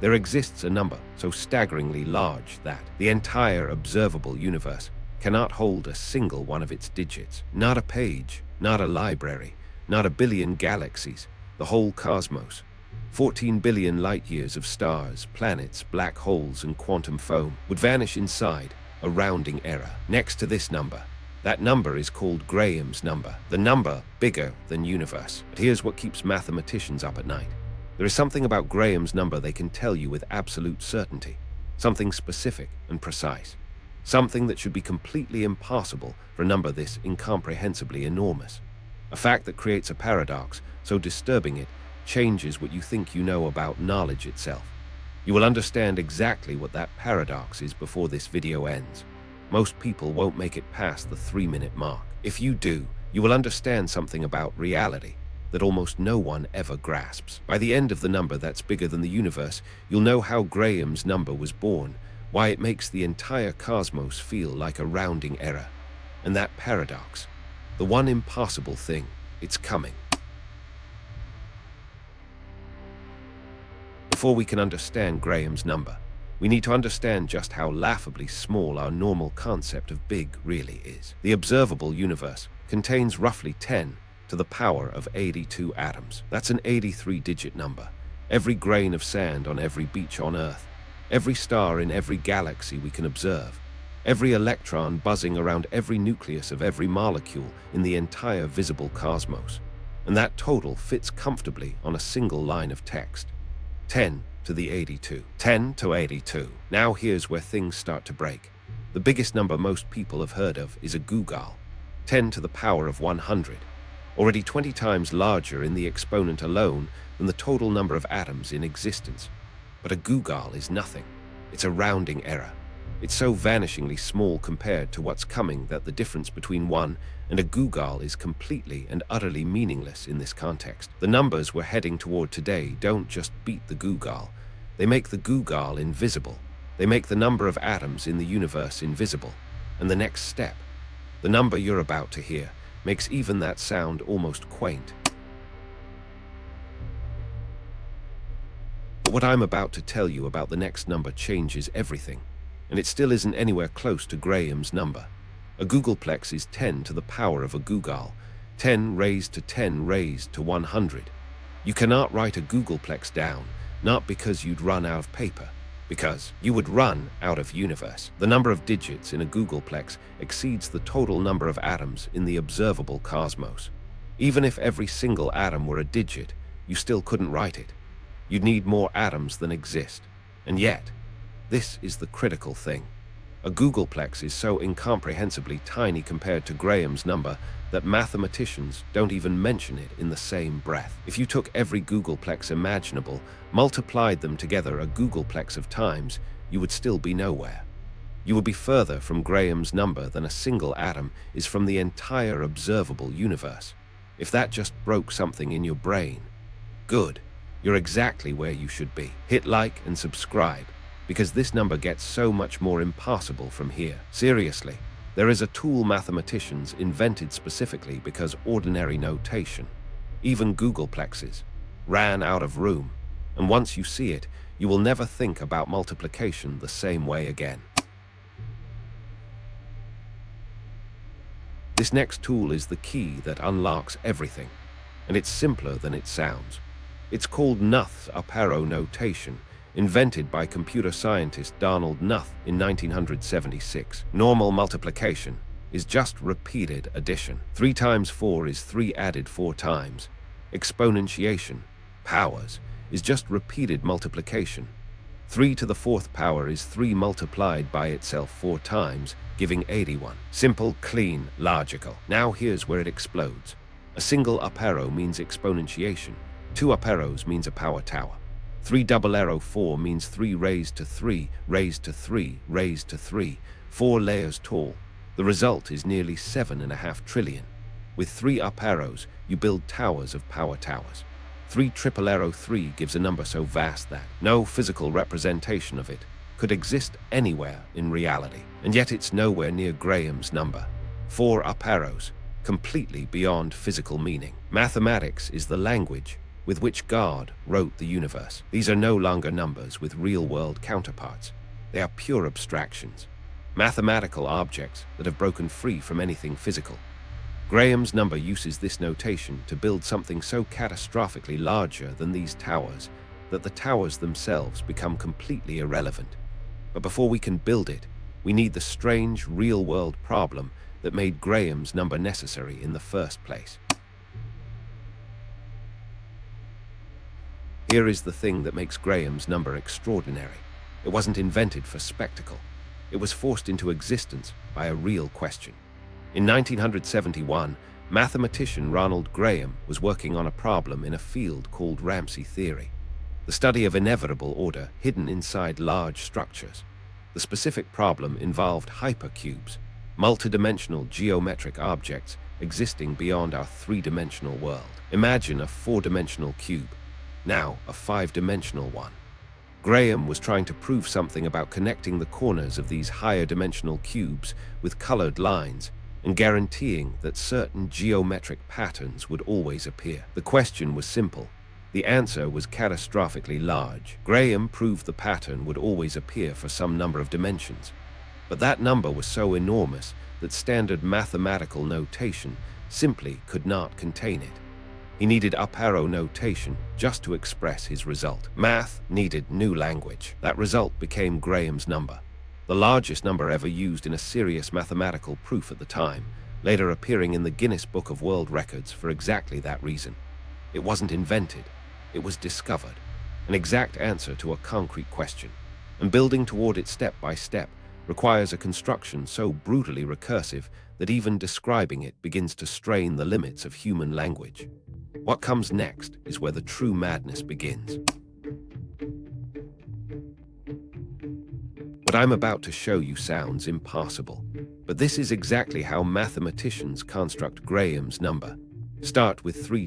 There exists a number so staggeringly large that the entire observable universe cannot hold a single one of its digits. Not a page, not a library, not a billion galaxies, the whole cosmos. 14 billion light-years of stars, planets, black holes, and quantum foam would vanish inside a rounding error. Next to this number, that number is called Graham's number, the number bigger than universe. But here's what keeps mathematicians up at night. There is something about Graham's number they can tell you with absolute certainty, something specific and precise, something that should be completely impossible for a number this incomprehensibly enormous. A fact that creates a paradox so disturbing it changes what you think you know about knowledge itself. You will understand exactly what that paradox is before this video ends. Most people won't make it past the 3-minute mark. If you do, you will understand something about reality that almost no one ever grasps. By the end of the number that's bigger than the universe, you'll know how Graham's number was born, why it makes the entire cosmos feel like a rounding error, and that paradox, the one impossible thing, it's coming. Before we can understand Graham's number, we need to understand just how laughably small our normal concept of big really is. The observable universe contains roughly 10 to the power of 82 atoms. That's an 83-digit number. Every grain of sand on every beach on Earth, every star in every galaxy we can observe, every electron buzzing around every nucleus of every molecule in the entire visible cosmos. And that total fits comfortably on a single line of text. 10 to the 82. 10 to 82. Now here's where things start to break. The biggest number most people have heard of is a googol, 10 to the power of 100. Already 20 times larger in the exponent alone than the total number of atoms in existence. But a googol is nothing. It's a rounding error. It's so vanishingly small compared to what's coming that the difference between 1 and a googol is completely and utterly meaningless in this context. The numbers we're heading toward today don't just beat the googol. They make the googol invisible. They make the number of atoms in the universe invisible. And the next step, the number you're about to hear, makes even that sound almost quaint. But what I'm about to tell you about the next number changes everything, and it still isn't anywhere close to Graham's number. A googolplex is 10 to the power of a googol, 10 raised to 10 raised to 100. You cannot write a googolplex down, not because you'd run out of paper, because you would run out of universe. The number of digits in a googolplex exceeds the total number of atoms in the observable cosmos. Even if every single atom were a digit, you still couldn't write it. You'd need more atoms than exist. And yet, this is the critical thing. A googolplex is so incomprehensibly tiny compared to Graham's number that mathematicians don't even mention it in the same breath. If you took every googolplex imaginable, multiplied them together a googolplex of times, you would still be nowhere. You would be further from Graham's number than a single atom is from the entire observable universe. If that just broke something in your brain, good, you're exactly where you should be. Hit like and subscribe, because this number gets so much more impossible from here. Seriously, there is a tool mathematicians invented specifically because ordinary notation, even googolplexes, ran out of room. And once you see it, you will never think about multiplication the same way again. This next tool is the key that unlocks everything, and it's simpler than it sounds. It's called Knuth's upper arrow notation, invented by computer scientist Donald Knuth in 1976. Normal multiplication is just repeated addition. 3 times 4 is 3 added 4 times. Exponentiation, powers, is just repeated multiplication. 3 to the 4th power is 3 multiplied by itself 4 times, giving 81. Simple, clean, logical. Now here's where it explodes. A single up arrow means exponentiation. 2 up arrows means a power tower. 3 double arrow 4 means 3 raised to 3, raised to 3, raised to 3, 4 layers tall. The result is nearly 7.5 trillion. With 3 up arrows, you build towers of power towers. 3 triple arrow 3 gives a number so vast that no physical representation of it could exist anywhere in reality. And yet it's nowhere near Graham's number. 4 up arrows, completely beyond physical meaning. Mathematics is the language with which God wrote the universe. These are no longer numbers with real-world counterparts. They are pure abstractions, mathematical objects that have broken free from anything physical. Graham's number uses this notation to build something so catastrophically larger than these towers that the towers themselves become completely irrelevant. But before we can build it, we need the strange, real-world problem that made Graham's number necessary in the first place. Here is the thing that makes Graham's number extraordinary. It wasn't invented for spectacle. It was forced into existence by a real question. In 1971, mathematician Ronald Graham was working on a problem in a field called Ramsey theory, the study of inevitable order hidden inside large structures. The specific problem involved hypercubes, multidimensional geometric objects existing beyond our three-dimensional world. Imagine a four-dimensional cube, now a five-dimensional one. Graham was trying to prove something about connecting the corners of these higher dimensional cubes with colored lines and guaranteeing that certain geometric patterns would always appear. The question was simple. The answer was catastrophically large. Graham proved the pattern would always appear for some number of dimensions, but that number was so enormous that standard mathematical notation simply could not contain it. He needed up-arrow notation just to express his result. Math needed new language. That result became Graham's number, the largest number ever used in a serious mathematical proof at the time, later appearing in the Guinness Book of World Records for exactly that reason. It wasn't invented, it was discovered, an exact answer to a concrete question, and building toward it step by step requires a construction so brutally recursive that even describing it begins to strain the limits of human language. What comes next is where the true madness begins. What I'm about to show you sounds impossible, but this is exactly how mathematicians construct Graham's number. Start with 3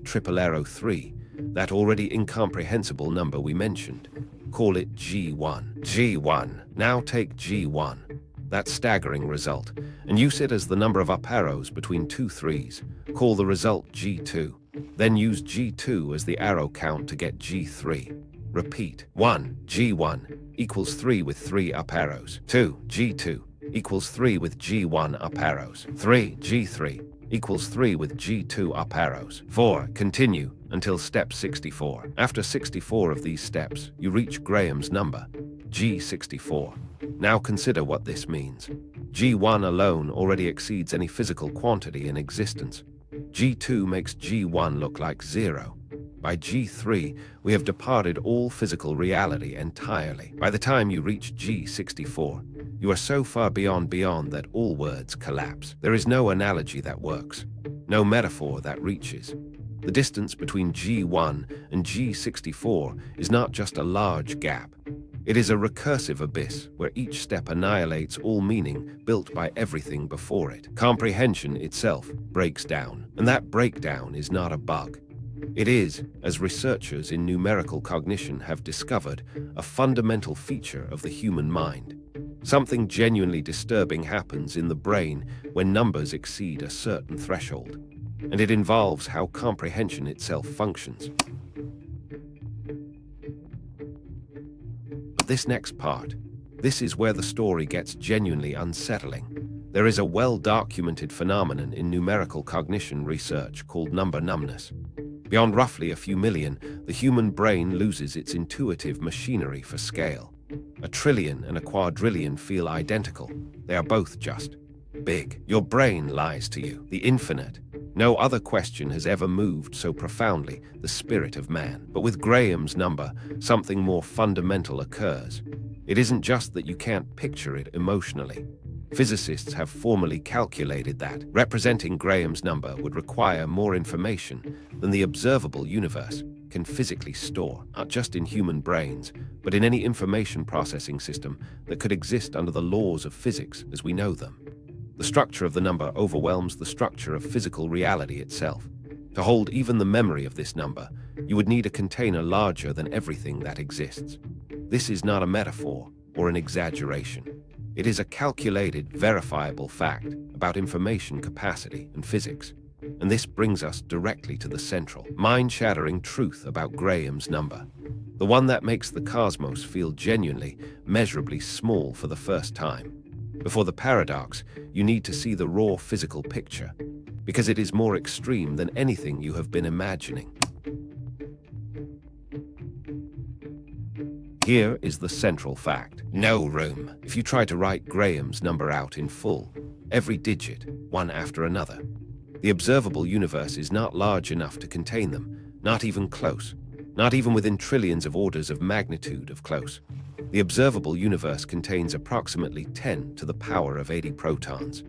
that already incomprehensible number we mentioned. Call it G1. G1. Now take G1, that staggering result, and use it as the number of up arrows between two threes. Call the result G2. Then use G2 as the arrow count to get G3. Repeat. 1. G1 equals 3 with 3 up arrows. 2. G2 equals 3 with G1 up arrows. 3. G3 equals 3 with G2 up arrows. 4. Continue until step 64. After 64 of these steps, you reach Graham's number, G64. Now consider what this means. G1 alone already exceeds any physical quantity in existence. G2 makes G1 look like 0. By G3, we have departed all physical reality entirely. By the time you reach G64, you are so far beyond that all words collapse. There is no analogy that works, no metaphor that reaches. The distance between G1 and G64 is not just a large gap. It is a recursive abyss where each step annihilates all meaning built by everything before it. Comprehension itself breaks down, and that breakdown is not a bug. It is, as researchers in numerical cognition have discovered, a fundamental feature of the human mind. Something genuinely disturbing happens in the brain when numbers exceed a certain threshold, and it involves how comprehension itself functions. But this next part, this is where the story gets genuinely unsettling. There is a well-documented phenomenon in numerical cognition research called number numbness. Beyond roughly a few million, the human brain loses its intuitive machinery for scale. A trillion and a quadrillion feel identical. They are both just big. Your brain lies to you. The infinite. No other question has ever moved so profoundly the spirit of man. But with Graham's number, something more fundamental occurs. It isn't just that you can't picture it emotionally. Physicists have formally calculated that representing Graham's number would require more information than the observable universe can physically store, not just in human brains, but in any information processing system that could exist under the laws of physics as we know them. The structure of the number overwhelms the structure of physical reality itself. To hold even the memory of this number, you would need a container larger than everything that exists. This is not a metaphor or an exaggeration. It is a calculated, verifiable fact about information capacity and physics. And this brings us directly to the central, mind-shattering truth about Graham's number. The one that makes the cosmos feel genuinely, measurably small for the first time. Before the paradox, you need to see the raw physical picture, because it is more extreme than anything you have been imagining. Here is the central fact. No room. If you try to write Graham's number out in full, every digit, one after another, the observable universe is not large enough to contain them, not even close, not even within trillions of orders of magnitude of close. The observable universe contains approximately 10 to the power of 80 protons.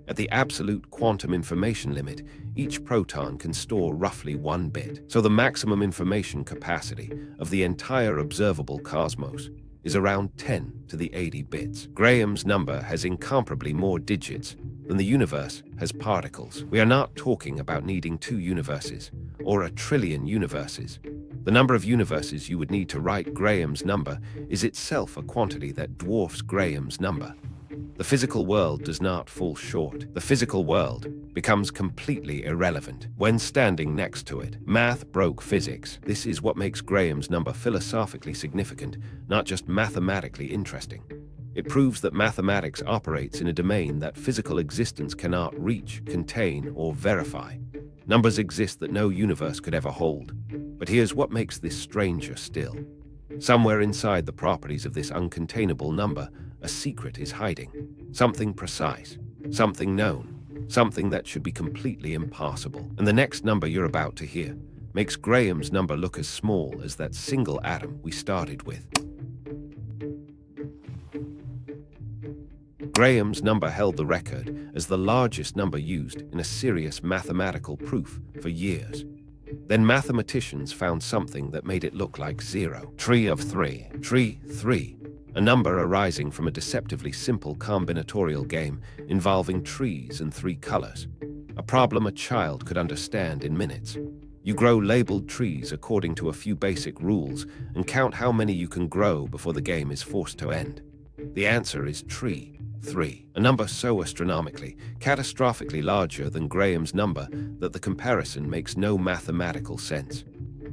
At the absolute quantum information limit, each proton can store roughly 1 bit. So the maximum information capacity of the entire observable cosmos is around 10 to the 80 bits. Graham's number has incomparably more digits than the universe has particles. We are not talking about needing 2 universes or 1 trillion universes. The number of universes you would need to write Graham's number is itself a quantity that dwarfs Graham's number. The physical world does not fall short. The physical world becomes completely irrelevant when standing next to it. Math broke physics. This is what makes Graham's number philosophically significant, not just mathematically interesting. It proves that mathematics operates in a domain that physical existence cannot reach, contain, or verify. Numbers exist that no universe could ever hold. But here's what makes this stranger still. Somewhere inside the properties of this uncontainable number, a secret is hiding. Something precise, something known, something that should be completely impossible. And the next number you're about to hear makes Graham's number look as small as that single atom we started with. Graham's number held the record as the largest number used in a serious mathematical proof for years. Then mathematicians found something that made it look like 0. Tree of 3. Tree 3. A number arising from a deceptively simple combinatorial game involving trees and 3 colors. A problem a child could understand in minutes. You grow labeled trees according to a few basic rules and count how many you can grow before the game is forced to end. The answer is tree 3, a number so astronomically, catastrophically larger than Graham's number that the comparison makes no mathematical sense.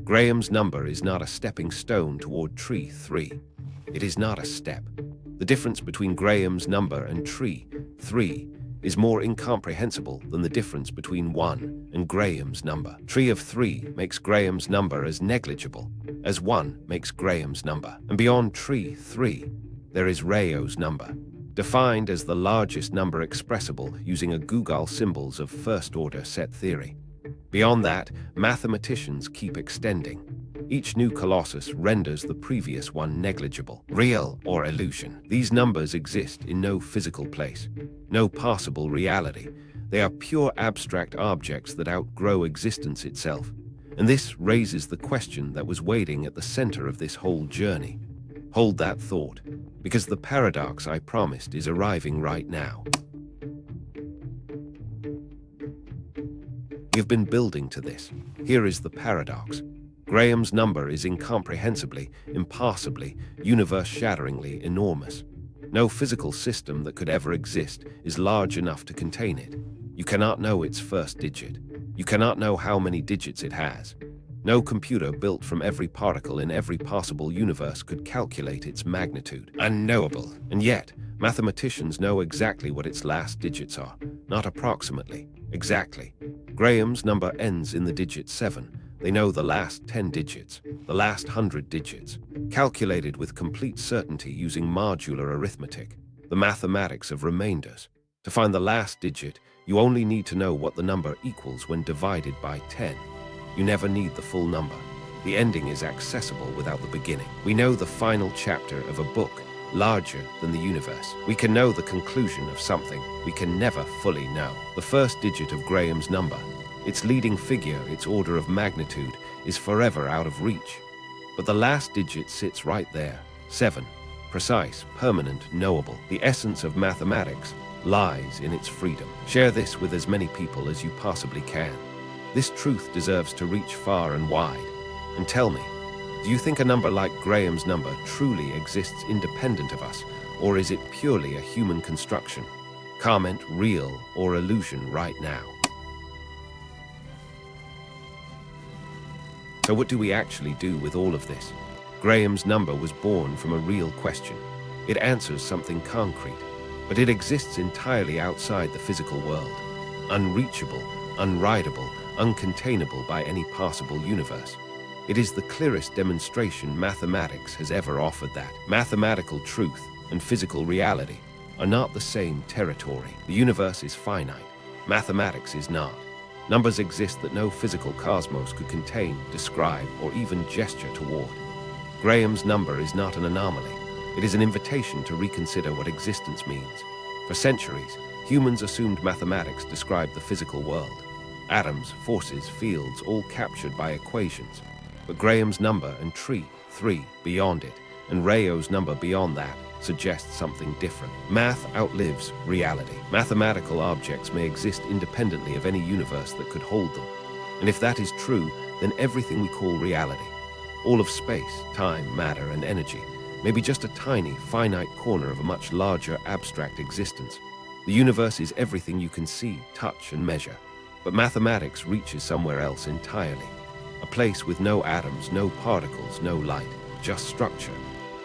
Graham's number is not a stepping stone toward tree 3. It is not a step. The difference between Graham's number and tree 3 is more incomprehensible than the difference between 1 and Graham's number. Tree of 3 makes Graham's number as negligible as 1 makes Graham's number. And beyond tree 3, there is Rayo's number, defined as the largest number expressible using a googol symbols of first-order set theory. Beyond that, mathematicians keep extending. Each new colossus renders the previous one negligible, real or illusion. These numbers exist in no physical place, no possible reality. They are pure abstract objects that outgrow existence itself. And this raises the question that was waiting at the center of this whole journey. Hold that thought, because the paradox I promised is arriving right now. You've been building to this. Here is the paradox. Graham's number is incomprehensibly, impossibly, universe-shatteringly enormous. No physical system that could ever exist is large enough to contain it. You cannot know its first digit. You cannot know how many digits it has. No computer built from every particle in every possible universe could calculate its magnitude. Unknowable. And yet, mathematicians know exactly what its last digits are, not approximately, exactly. Graham's number ends in the digit 7. They know the last 10 digits, the last 100 digits, calculated with complete certainty using modular arithmetic, the mathematics of remainders. To find the last digit, you only need to know what the number equals when divided by 10. You never need the full number. The ending is accessible without the beginning. We know the final chapter of a book larger than the universe. We can know the conclusion of something we can never fully know. The first digit of Graham's number, its leading figure, its order of magnitude, is forever out of reach. But the last digit sits right there, 7. Precise, permanent, knowable. The essence of mathematics lies in its freedom. Share this with as many people as you possibly can. This truth deserves to reach far and wide. And tell me, do you think a number like Graham's number truly exists independent of us, or is it purely a human construction? Comment real or illusion right now. So what do we actually do with all of this? Graham's number was born from a real question. It answers something concrete, but it exists entirely outside the physical world. Unreachable, unridable, uncontainable by any possible universe. It is the clearest demonstration mathematics has ever offered that mathematical truth and physical reality are not the same territory. The universe is finite. Mathematics is not. Numbers exist that no physical cosmos could contain, describe, or even gesture toward. Graham's number is not an anomaly. It is an invitation to reconsider what existence means. For centuries, humans assumed mathematics described the physical world. Atoms, forces, fields, all captured by equations. But Graham's number and tree, 3, beyond it, and Rayo's number beyond that, suggests something different. Math outlives reality. Mathematical objects may exist independently of any universe that could hold them. And if that is true, then everything we call reality, all of space, time, matter, and energy, may be just a tiny, finite corner of a much larger, abstract existence. The universe is everything you can see, touch, and measure. But mathematics reaches somewhere else entirely. A place with no atoms, no particles, no light, just structure,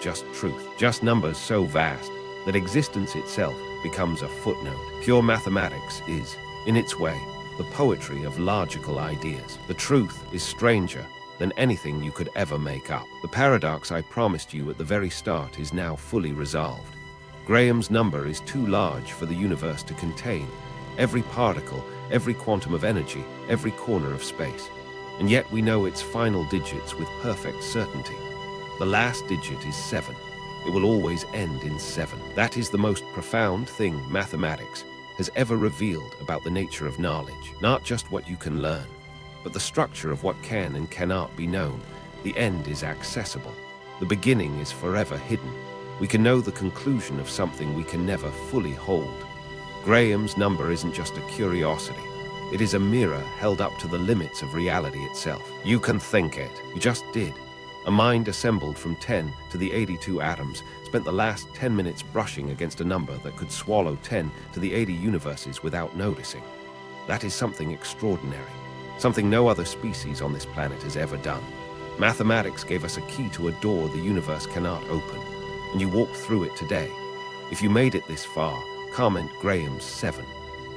just truth, just numbers so vast that existence itself becomes a footnote. Pure mathematics is, in its way, the poetry of logical ideas. The truth is stranger than anything you could ever make up. The paradox I promised you at the very start is now fully resolved. Graham's number is too large for the universe to contain. Every particle, every quantum of energy, every corner of space. And yet we know its final digits with perfect certainty. The last digit is 7. It will always end in 7. That is the most profound thing mathematics has ever revealed about the nature of knowledge. Not just what you can learn, but the structure of what can and cannot be known. The end is accessible. The beginning is forever hidden. We can know the conclusion of something we can never fully hold. Graham's number isn't just a curiosity. It is a mirror held up to the limits of reality itself. You can think it. You just did. A mind assembled from 10 to the 82 atoms spent the last 10 minutes brushing against a number that could swallow 10 to the 80 universes without noticing. That is something extraordinary, something no other species on this planet has ever done. Mathematics gave us a key to a door the universe cannot open, and you walked through it today. If you made it this far, comment Graham's 7,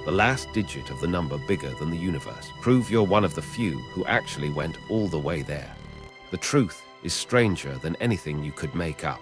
the last digit of the number bigger than the universe. Prove you're one of the few who actually went all the way there. The truth is stranger than anything you could make up.